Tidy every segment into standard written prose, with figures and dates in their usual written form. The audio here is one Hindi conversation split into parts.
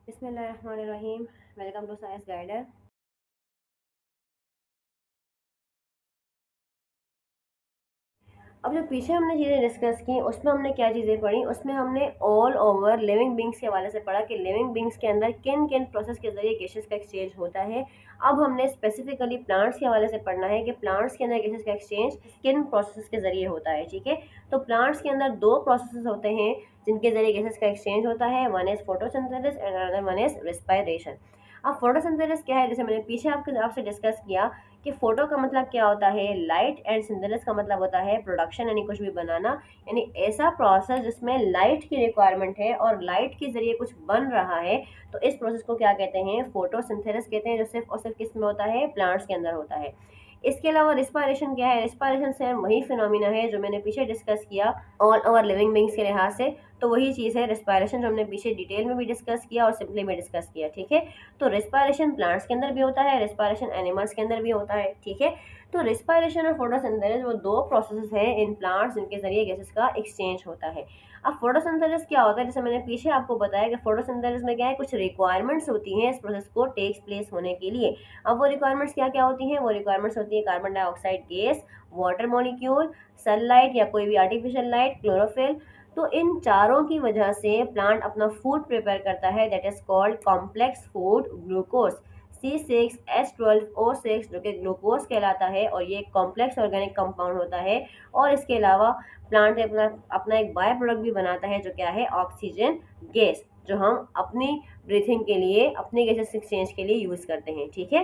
बिस्मिल्लाहिर्रहमानिर्रहीम। Welcome to science guider. अब जो पीछे हमने चीज़ें डिस्कस की उसमें हमने क्या चीज़ें पढ़ी, उसमें हमने ऑल ओवर लिविंग बींग्स के हवाले से पढ़ा कि लिविंग बींग्स के अंदर किन किन प्रोसेस के जरिए गैसेस का एक्सचेंज होता है। अब हमने स्पेसिफिकली प्लांट्स के हवाले से पढ़ना है कि प्लांट्स के अंदर गैसेस का एक्सचेंज किन प्रोसेस के जरिए होता है। ठीक है, तो प्लांट्स के अंदर दो प्रोसेस होते हैं जिनके जरिए गैसेस का एक्सचेंज होता है। One is photosynthesis and another one is respiration. अब फोटोसिंथेसिस क्या है, जैसे मैंने पीछे आपसे डिस्कस किया कि फोटो का मतलब क्या होता है, लाइट, एंड सिंथेसिस का मतलब होता है प्रोडक्शन, यानी कुछ भी बनाना, यानी ऐसा प्रोसेस जिसमें लाइट की रिक्वायरमेंट है और लाइट के जरिए कुछ बन रहा है। तो इस प्रोसेस को क्या कहते हैं, फोटोसिंथेसिस कहते हैं, जो सिर्फ और सिर्फ किस में होता है, प्लांट्स के अंदर होता है। इसके अलावा रिस्पायरेशन क्या है, रिस्पायरेशन से वही फिनोमिना है जो मैंने पीछे डिस्कस किया ऑल ओवर लिविंग बींग्स के लिहाज से। तो वही चीज़ है रिस्पायरेशन जो हमने पीछे डिटेल में भी डिस्कस किया और सिंपली में डिस्कस किया। ठीक है, तो रिस्पायरेशन प्लांट्स के अंदर भी होता है, रिस्पायरेशन एनिमल्स के अंदर भी होता है। ठीक है, तो रिस्पायरेशन और फोटोसिंथेसिस वो दो प्रोसेस हैं इन प्लांट्स जिनके जरिए गैसेस का एक्सचेंज होता है। अब फोटोसिंथेसिस क्या होता है, जैसे मैंने पीछे आपको बताया कि फोटोसिंथेसिस में क्या है, कुछ रिक्वायरमेंट्स होती हैं इस प्रोसेस को टेक्स प्लेस होने के लिए। अब वो रिक्वायरमेंट्स क्या क्या होती हैं, वो रिक्वायरमेंट्स होती है carbon dioxide gas, water molecule, sunlight या कोई भी आर्टिफिशियल लाइट, क्लोरोफिल। तो इन चारों की वजह से प्लांट अपना फूड प्रिपेयर करता है, that is called complex food glucose C6H12O6, जो कि ग्लूकोज कहलाता है और ये कॉम्प्लेक्स ऑर्गेनिक कंपाउंड होता है। और इसके अलावा प्लांट अपना अपना एक बाय प्रोडक्ट भी बनाता है जो क्या है, ऑक्सीजन गैस, जो हम अपनी ब्रीथिंग के लिए, अपनी गैसेस एक्सचेंज के लिए यूज़ करते हैं। ठीक है,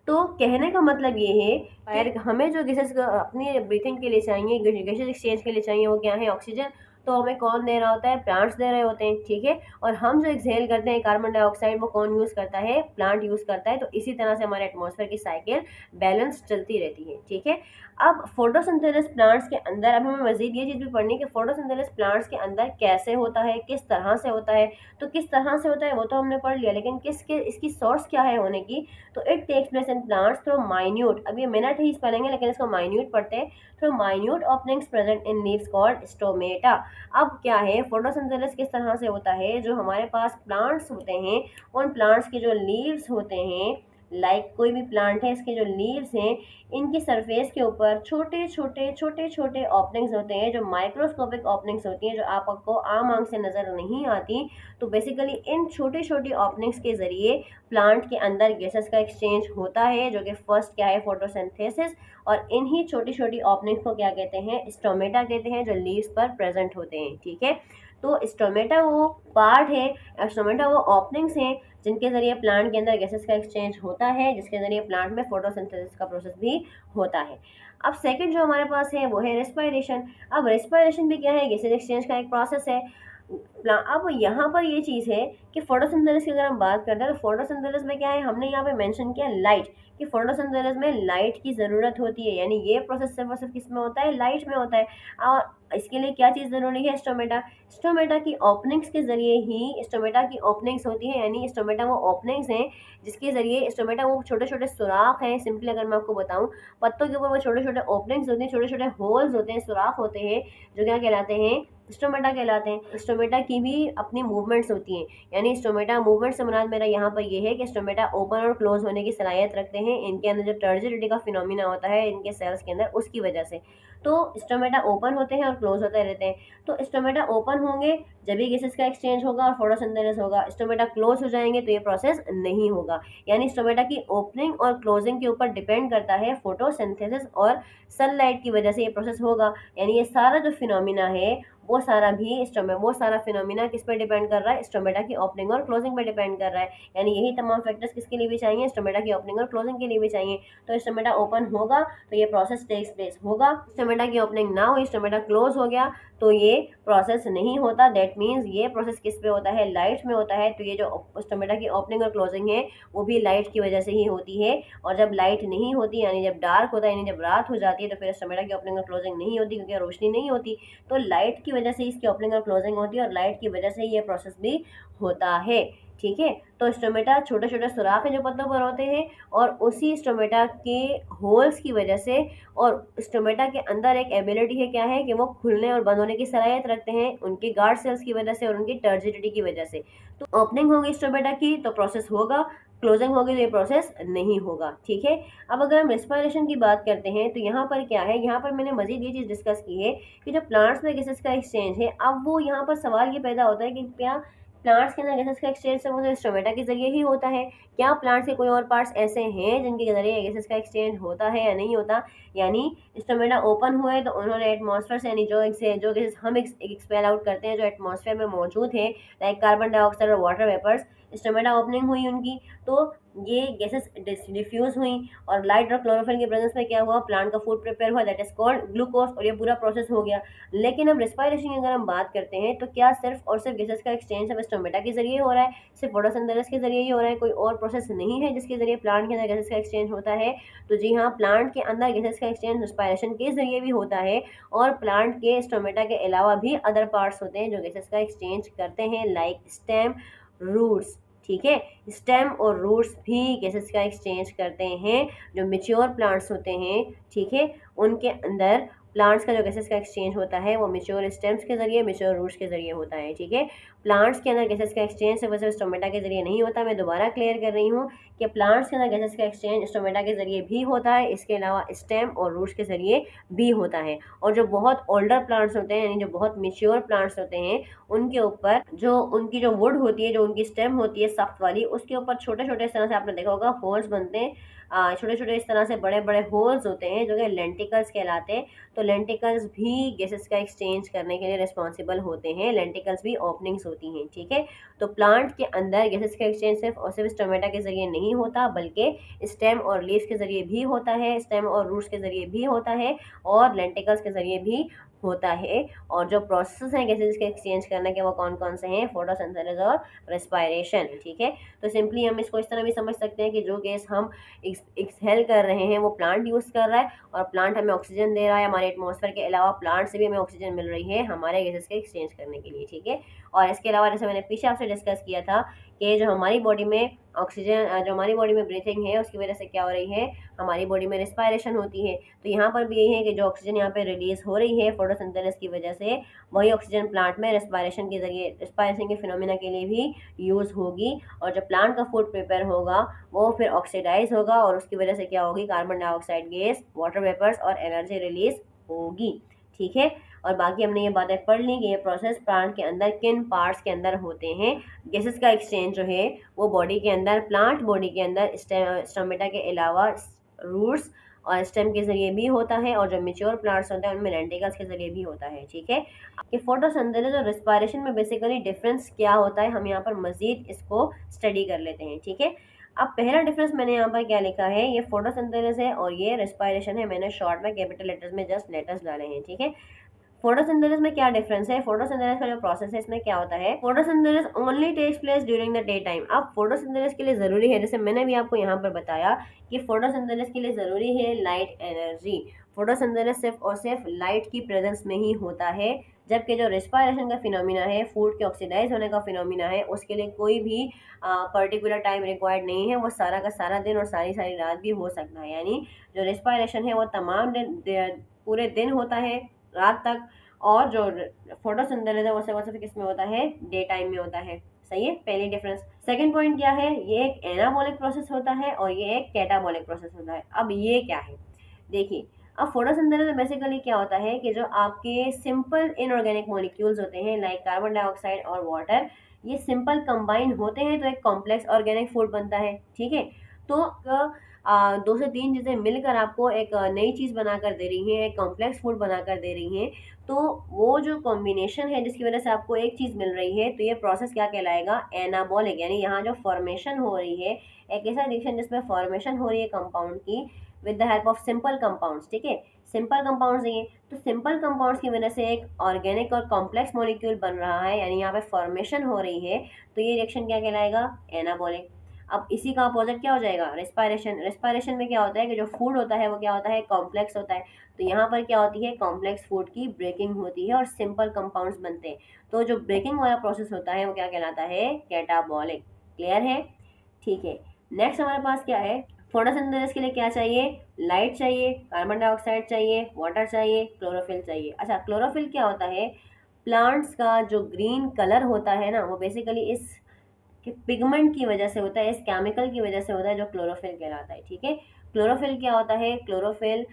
तो कहने का मतलब ये है कि हमें जो गैसेस अपनी ब्रीथिंग के लिए चाहिए, गैसेस एक्सचेंज के लिए चाहिए, वो क्या है, ऑक्सीजन। तो हमें कौन दे रहा होता है, प्लांट्स दे रहे होते हैं। ठीक है, और हम जो एक्सहेल करते हैं कार्बन डाइऑक्साइड, वो कौन यूज़ करता है, प्लांट यूज़ करता है। तो इसी तरह से हमारे एटमॉस्फेयर की साइकिल बैलेंस चलती रहती है। ठीक है, अब फोटोसिंथेसिस प्लांट्स के अंदर, अब हमें मजीद ये चीज़ भी पढ़नी है कि फोटोसिंथेसिस प्लांट्स के अंदर कैसे होता है, किस तरह से होता है। तो किस तरह से होता है वो तो हमने पढ़ लिया, लेकिन किसके इसकी सोर्स क्या है होने की। तो it takes place in plants through minute, अब ये मिनट ही पढ़ेंगे लेकिन इसको माइन्यूट पढ़ते हैं, through minute openings present in leaves called stomata. अब क्या है, फोटोसिंथेसिस किस तरह से होता है, जो हमारे पास प्लांट्स होते हैं, उन प्लांट्स के जो लीव्स होते हैं, लाइक कोई भी प्लांट है, इसके जो लीव्स हैं, इनकी सरफेस के ऊपर छोटे छोटे ओपनिंग्स होते हैं, जो माइक्रोस्कोपिक ओपनिंग्स होती हैं, जो आपको आम आंख से नज़र नहीं आती। तो बेसिकली इन छोटी छोटी ओपनिंग्स के ज़रिए प्लांट के अंदर गैसेस का एक्सचेंज होता है, जो कि फर्स्ट क्या है, फोटोसिंथेसिस। और इन्हीं छोटी छोटी ओपनिंग्स को क्या कहते हैं, स्टोमेटा कहते हैं, जो लीव्स पर प्रेजेंट होते हैं। ठीक है, तो स्टोमेटा वो पार्ट है, स्टोमेटा वो ओपनिंग्स हैं जिनके ज़रिए प्लांट के अंदर गैसेस का एक्सचेंज होता है, जिसके ज़रिए प्लांट में फोटोसिंथेसिस का प्रोसेस भी होता है। अब सेकंड जो हमारे पास है वो है रेस्पिरेशन। अब रेस्पिरेशन भी क्या है, गैसेस एक्सचेंज का एक प्रोसेस है। अब यहाँ पर ये चीज़ है कि फोटोसिंथेसिस की अगर हम बात करते हैं, तो फोटोसिंथेसिस में क्या है, हमने यहाँ पे मेंशन किया लाइट, कि फोटोसिंथेसिस में लाइट की ज़रूरत होती है, यानी ये प्रोसेस सिर्फ और सिर्फ किस में होता है, लाइट में होता है। और इसके लिए क्या चीज़ ज़रूरी है, स्टोमेटा। स्टोमेटा की ओपनिंग्स के ज़रिए ही, स्टोमेटा की ओपनिंग्स होती हैं, यानी स्टोमेटा वो ओपनिंग्स हैं जिसके ज़रिए, स्टोमेटा वो छोटे छोटे सुराख हैं, सिंपली अगर मैं आपको बताऊँ, पत्तों के ऊपर वो छोटे छोटे ओपनिंग्स होते हैं, छोटे छोटे होल्स होते हैं, सुराख होते हैं, जो क्या कहलाते हैं, स्टोमेटा कहलाते हैं। स्टोमेटा की भी अपनी मूवमेंट्स होती हैं, यानी स्टोमेटा मूवमेंट से मुराद मेरा यहाँ पर ये है कि स्टोमेटा ओपन और क्लोज होने की सलाहियत रखते हैं, इनके अंदर जो टर्जिडिटी का फिनोमिना होता है इनके सेल्स के अंदर, उसकी वजह से। तो स्टोमेटा ओपन होते हैं और क्लोज होते रहते हैं। तो स्टोमेटा ओपन होंगे जब भी गैसेस का एक्सचेंज होगा और फोटोसिंथेसिस होगा, स्टोमेटा क्लोज हो जाएंगे तो ये प्रोसेस नहीं होगा। यानी स्टोमेटा की ओपनिंग और क्लोजिंग के ऊपर डिपेंड करता है फोटोसिंथेसिस, और सनलाइट की वजह से ये प्रोसेस होगा। यानी ये सारा जो फिनोमिना है वो सारा भी वो सारा फिनोमिना किस पे डिपेंड कर रहा है, स्टोमेटा की ओपनिंग और क्लोजिंग पे डिपेंड कर रहा है। यानी यही तमाम फैक्टर्स किसके लिए भी चाहिए, स्टोमेटा की ओपनिंग और क्लोजिंग के लिए भी चाहिए। तो स्टोमेटा ओपन होगा तो ये प्रोसेस टेक्स प्लेस होगा, स्टोमेटा की ओपनिंग ना हुई, स्टोमेटा क्लोज हो गया तो ये प्रोसेस नहीं होता। दैट मीन्स ये प्रोसेस किस पे होता है, लाइट में होता है। तो ये जो स्टोमेटा की ओपनिंग और क्लोजिंग है वो भी लाइट की वजह से ही होती है। और जब लाइट नहीं होती, यानी जब डार्क होता है, यानी जब रात हो जाती है, तो फिर स्टोमेटा की ओपनिंग और क्लोजिंग नहीं होती, क्योंकि रोशनी नहीं होती। तो लाइट की वजह से इसकी ओपनिंग और क्लोजिंग होती है और लाइट की वजह से ये प्रोसेस भी होता है। ठीक है, तो स्टोमेटा छोटे छोटे सुराख है जो पत्तों पर होते हैं और उसी स्टोमेटा के होल्स की वजह से और स्टोमेटा के अंदर एक एबिलिटी है, क्या है कि वो खुलने और बंद होने की सलाहियत रखते हैं उनके गार्ड सेल्स की वजह से और उनकी टर्जिडिटी की वजह से। तो ओपनिंग होगी स्टोमेटा की तो प्रोसेस होगा, क्लोजिंग होगी तो ये प्रोसेस नहीं होगा। ठीक है, अब अगर हम रेस्पिरेशन की बात करते हैं तो यहाँ पर क्या है, यहाँ पर मैंने मजीद ये चीज़ डिस्कस की है कि जो प्लांट्स में गैसेस का एक्सचेंज है, अब वो यहाँ पर सवाल ये पैदा होता है कि क्या प्लांट्स के अंदर गैसेस का एक्सचेंज सिर्फ मुझे स्टोमेटा के जरिए ही होता है, क्या प्लांट्स के कोई और पार्ट्स ऐसे हैं जिनके जरिए गैसेस का एक्सचेंज होता है या नहीं होता। यानी स्टोमेटा ओपन हुए तो उन्होंने एटमॉस्फेयर से यानी जो गैसेस हम एक्सपेल आउट करते हैं जो एटमॉस्फेयर में मौजूद है लाइक कार्बन डाइऑक्साइड और वाटर वेपर्स, स्टोमेटा ओपनिंग हुई उनकी तो ये गैसेस डिफ्यूज हुई और लाइट और क्लोरोफिल के प्रेजेंस में क्या हुआ, प्लांट का फूड प्रिपेयर हुआ दैट इज कॉल्ड ग्लूकोज और ये पूरा प्रोसेस हो गया। लेकिन अब रेस्पिरेशन की अगर हम बात करते हैं तो क्या सिर्फ और सिर्फ गैसेस का एक्सचेंज अब स्टोमेटा के जरिए हो रहा है, सिर्फ फोटोसिंथेसिस के जरिए ही हो रहा है, कोई और प्रोसेस नहीं है जिसके जरिए प्लांट के अंदर गैसेस का एक्सचेंज होता है। तो जी हाँ, प्लांट के अंदर गैसेस का एक्सचेंज रेस्पिरेशन के जरिए भी होता है और प्लांट के स्टोमेटा के अलावा भी अदर पार्ट्स होते हैं जो गैसेस का एक्सचेंज करते हैं लाइक स्टेम, रूट्स। ठीक है, स्टेम और रूट्स भी गैसेस का एक्सचेंज करते हैं। जो मेच्योर प्लांट्स होते हैं, ठीक है, उनके अंदर प्लांट्स का जो गैसेस का एक्सचेंज होता है वो मेच्योर स्टेम्स के जरिए, मेच्योर रूट्स के जरिए होता है। ठीक है, प्लांट्स के अंदर गैसेस का एक्सचेंज सिर्फ वैसे स्टोमेटा के जरिए नहीं होता। मैं दोबारा क्लियर कर रही हूँ कि प्लांट्स के अंदर गैसेस का एक्सचेंज स्टोमेटा के जरिए भी होता है, इसके अलावा स्टेम और रूट्स के जरिए भी होता है। और जो बहुत ओल्डर प्लांट्स होते हैं यानी जो बहुत मेच्योर प्लांट्स होते हैं उनके ऊपर जो उनकी जो वुड होती है, जो उनकी स्टेम होती है सख्त वाली, उसके ऊपर छोटे छोटे इस तरह से आपने देखा होगा होल्स बनते हैं, छोटे छोटे इस तरह से बड़े बड़े होल्स होते हैं जो कि लेंटिकल्स कहलाते हैं। तो लेंटिकल्स भी गैसेस का एक्सचेंज करने के लिए रिस्पॉन्सिबल होते हैं, लेंटिकल्स भी ओपनिंग्स होती हैं। ठीक है, तो प्लांट के अंदर गैसेस का एक्सचेंज सिर्फ और सिर्फ स्टोमेटा के जरिए नहीं होता बल्कि स्टेम और लीव्स के जरिए भी होता है, स्टेम और रूट्स के जरिए भी होता है और लेंटिकल्स के जरिए भी होता है। और जो प्रोसेस हैं गैसेस के एक्सचेंज करने के वो कौन कौन से हैं, फोटोसिंथेसिस और रेस्पिरेशन। ठीक है, तो सिंपली हम इसको इस तरह भी समझ सकते हैं कि जो गैस हम एक्सहेल कर रहे हैं वो प्लांट यूज़ कर रहा है और प्लांट हमें ऑक्सीजन दे रहा है, हमारे एटमॉस्फेयर के अलावा प्लांट से भी हमें ऑक्सीजन मिल रही है हमारे गैसेस के एक्सचेंज करने के लिए। ठीक है, और इसके अलावा जैसे मैंने पीछे आपसे डिस्कस किया था कि जो हमारी बॉडी में ऑक्सीजन, जो हमारी बॉडी में ब्रीथिंग है उसकी वजह से क्या हो रही है, हमारी बॉडी में रेस्पिरेशन होती है। तो यहाँ पर भी यही है कि जो ऑक्सीजन यहाँ पे रिलीज हो रही है फोटोसिंथेसिस की वजह से, वही ऑक्सीजन प्लांट में रेस्पिरेशन के जरिए, रेस्पिरेशन के फिनोमिना के लिए भी यूज़ होगी और जो प्लांट का फूड प्रिपेयर होगा वो फिर ऑक्सीडाइज होगा और उसकी वजह से क्या होगी, carbon dioxide gas, water vapours और एनर्जी रिलीज होगी। ठीक है, और बाकी हमने ये बातें पढ़ ली कि ये प्रोसेस प्लांट के अंदर किन पार्ट्स के अंदर होते हैं। गैसेस का एक्सचेंज जो है वो बॉडी के अंदर, प्लांट बॉडी के अंदर स्टोमेटा के अलावा रूट्स और स्टेम के जरिए भी होता है और जो मेच्योर प्लांट्स होते हैं उनमें लेंटिकल्स के जरिए भी होता है। ठीक है, कि फोटोसिंथेसिस और रेस्पिरेशन में बेसिकली डिफरेंस क्या होता है, हम यहाँ पर मजीद इसको स्टडी कर लेते हैं। ठीक है, अब पहला डिफरेंस मैंने यहाँ पर क्या लिखा है, ये फोटोसिंथेसिस है और ये रेस्पिरेशन है। मैंने शॉर्ट में कैपिटल लेटर्स में जस्ट लेटर्स डाले हैं। ठीक है, फोटोसिंथेसिस में क्या डिफरेंस है, फोटोसिंथेसिस का जो प्रोसेस है इसमें क्या होता है, photosynthesis only takes place during the day time. अब फोटोसिंथेसिस के लिए जरूरी है, जैसे मैंने भी आपको यहाँ पर बताया कि फोटोसिंथेसिस के लिए जरूरी है लाइट एनर्जी। फोटोसिंथेसिस सिर्फ और सिर्फ लाइट की प्रेजेंस में ही होता है, जबकि जो रेस्पिरेशन का फिनोमिना है, फूड के ऑक्सीडाइज होने का फिनोमिना है, उसके लिए कोई भी पर्टिकुलर टाइम रिक्वायर्ड नहीं है, वो सारा का सारा दिन और सारी सारी रात भी हो सकता है। यानी जो रेस्पिरेशन है वो तमाम दिन, पूरे दिन होता है, रात तक, और जो फोटोसिंथेसिस है वो सिर्फ किस में होता है, डे टाइम में होता है। सही है, पहली डिफरेंस। सेकंड पॉइंट क्या है, ये एक एनाबॉलिक प्रोसेस होता है और ये एक कैटाबॉलिक प्रोसेस होता है। अब ये क्या है, देखिए, अब फोटोसिंथेसिस में बेसिकली क्या होता है कि जो आपके सिंपल इनऑर्गेनिक मॉलिक्यूल्स होते हैं लाइक कार्बन डाइऑक्साइड और वाटर, ये सिंपल कंबाइन होते हैं तो एक कॉम्प्लेक्स ऑर्गेनिक फूड बनता है। ठीक है, तो 2 से 3 चीज़ें मिलकर आपको एक नई चीज़ बनाकर दे रही हैं, एक कॉम्प्लेक्स फूड बनाकर दे रही हैं। तो वो जो कॉम्बिनेशन है जिसकी वजह से आपको एक चीज़ मिल रही है, तो ये प्रोसेस क्या कहलाएगा, एनाबॉलिक। यानी यहाँ जो फॉर्मेशन हो रही है, एक ऐसा रिएक्शन जिसमें फॉर्मेशन हो रही है कंपाउंड की with the help of simple compounds. ठीक है, सिंपल कंपाउंड्स ये, तो सिंपल कंपाउंड्स की वजह से एक ऑर्गेनिक और कॉम्प्लेक्स मॉलिक्यूल बन रहा है, यानी यहाँ पे फॉर्मेशन हो रही है, तो ये रिएक्शन क्या कहलाएगा, एनाबॉलिक। अब इसी का अपोजिट क्या हो जाएगा, रेस्पायरेशन। रेस्पायरेशन में क्या होता है कि जो फूड होता है वो क्या होता है, कॉम्प्लेक्स होता है। तो यहाँ पर क्या होती है, कॉम्प्लेक्स फूड की ब्रेकिंग होती है और सिंपल कंपाउंड्स बनते हैं। तो जो ब्रेकिंग वाला प्रोसेस होता है वो क्या कहलाता है, कैटाबॉलिक। क्लियर है, ठीक है। नेक्स्ट हमारे पास क्या है, फोटोसिंथेसिस के लिए क्या चाहिए, लाइट चाहिए, कार्बन डाइऑक्साइड चाहिए, वाटर चाहिए, क्लोरोफिल चाहिए। अच्छा, क्लोरोफिल क्या होता है, प्लांट्स का जो ग्रीन कलर होता है ना, वो बेसिकली इस पिगमेंट की वजह से होता है, इस केमिकल की वजह से होता है, जो क्लोरोफिल कहलाता है। ठीक है, क्लोरोफिल क्या होता है, क्लोरोफिल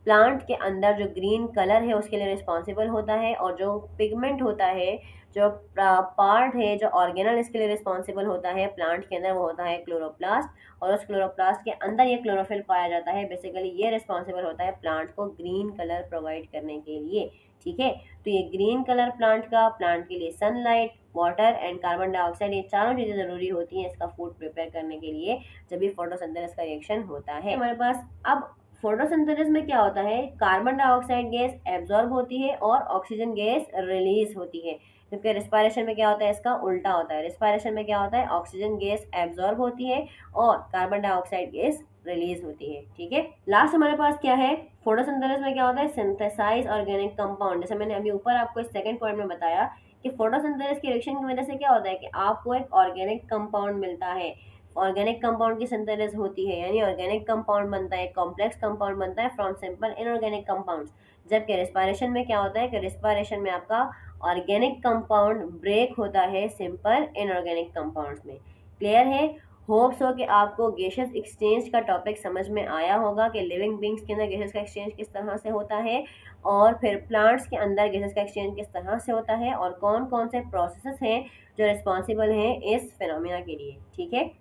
प्लांट के अंदर जो ग्रीन कलर है उसके लिए रिस्पॉन्सिबल होता है, और जो पिगमेंट होता है, जो पार्ट है, जो ऑर्गेनल इसके लिए रिस्पॉन्सिबल होता है प्लांट के अंदर, वो होता है क्लोरोप्लास्ट। और उस क्लोरोप्लास्ट के अंदर ये क्लोरोफिल पाया जाता है। बेसिकली ये रिस्पॉन्सिबल होता है प्लांट को ग्रीन कलर प्रोवाइड करने के लिए। ठीक है, तो ये ग्रीन कलर प्लांट का, प्लांट के लिए sunlight, water and carbon dioxide, ये चारों चीज़ें ज़रूरी होती हैं इसका फूड प्रिपेयर करने के लिए, जब भी फोटोसिंथेसिस का रिएक्शन होता है हमारे पास। अब फोटोसिंथेसिस में क्या होता है, कार्बन डाइऑक्साइड गैस एब्जॉर्ब होती है और ऑक्सीजन गैस रिलीज होती है। जबकि रिस्पायरेशन में क्या होता है, इसका उल्टा होता है। रिस्पायरेशन में क्या होता है, ऑक्सीजन गैस एब्जॉर्ब होती है और कार्बन डाइऑक्साइड गैस रिलीज होती है। ठीक है, लास्ट हमारे पास क्या है, फोटोसिंथेसिस में क्या होता है, सिंथेसाइज ऑर्गेनिक कंपाउंड। जैसे मैंने अभी ऊपर आपको इस सेकंड पॉइंट में बताया कि फोटोसिंथेसिस की रिएक्शन की वजह से क्या होता है कि आपको एक ऑर्गेनिक कंपाउंड मिलता है। ऑर्गेनिक कंपाउंड की सिंथेसिस होती है, यानी ऑर्गेनिक कंपाउंड बनता है, कॉम्प्लेक्स कंपाउंड बनता है फ्रॉम सिंपल इनऑर्गेनिक कंपाउंड्स। जबकि रिस्पायरेशन में क्या होता है कि रिस्पायरेशन में आपका ऑर्गेनिक कंपाउंड ब्रेक होता है सिंपल इनऑर्गेनिक कंपाउंड्स में। क्लियर है, होप्स हो कि आपको गैसेस एक्सचेंज का टॉपिक समझ में आया होगा कि लिविंग बींग्स के अंदर गैसेस का एक्सचेंज किस तरह से होता है, और फिर प्लांट्स के अंदर गैसेस का एक्सचेंज किस तरह से होता है, और कौन कौन से प्रोसेसेस हैं जो रिस्पॉन्सिबल हैं इस फिनोमिना के लिए। ठीक है,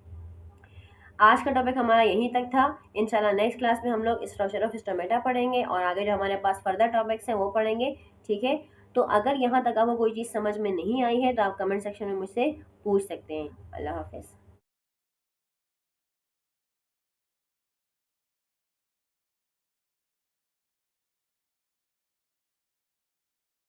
आज का टॉपिक हमारा यहीं तक था। इंशाल्लाह नेक्स्ट क्लास में हम लोग स्ट्रक्चर ऑफ स्टोमेटा पढ़ेंगे और आगे जो हमारे पास फर्दर टॉपिक्स हैं वो पढ़ेंगे। ठीक है, तो अगर यहाँ तक आपको कोई चीज़ समझ में नहीं आई है तो आप कमेंट सेक्शन में मुझसे पूछ सकते हैं। अल्लाह हाफिज़।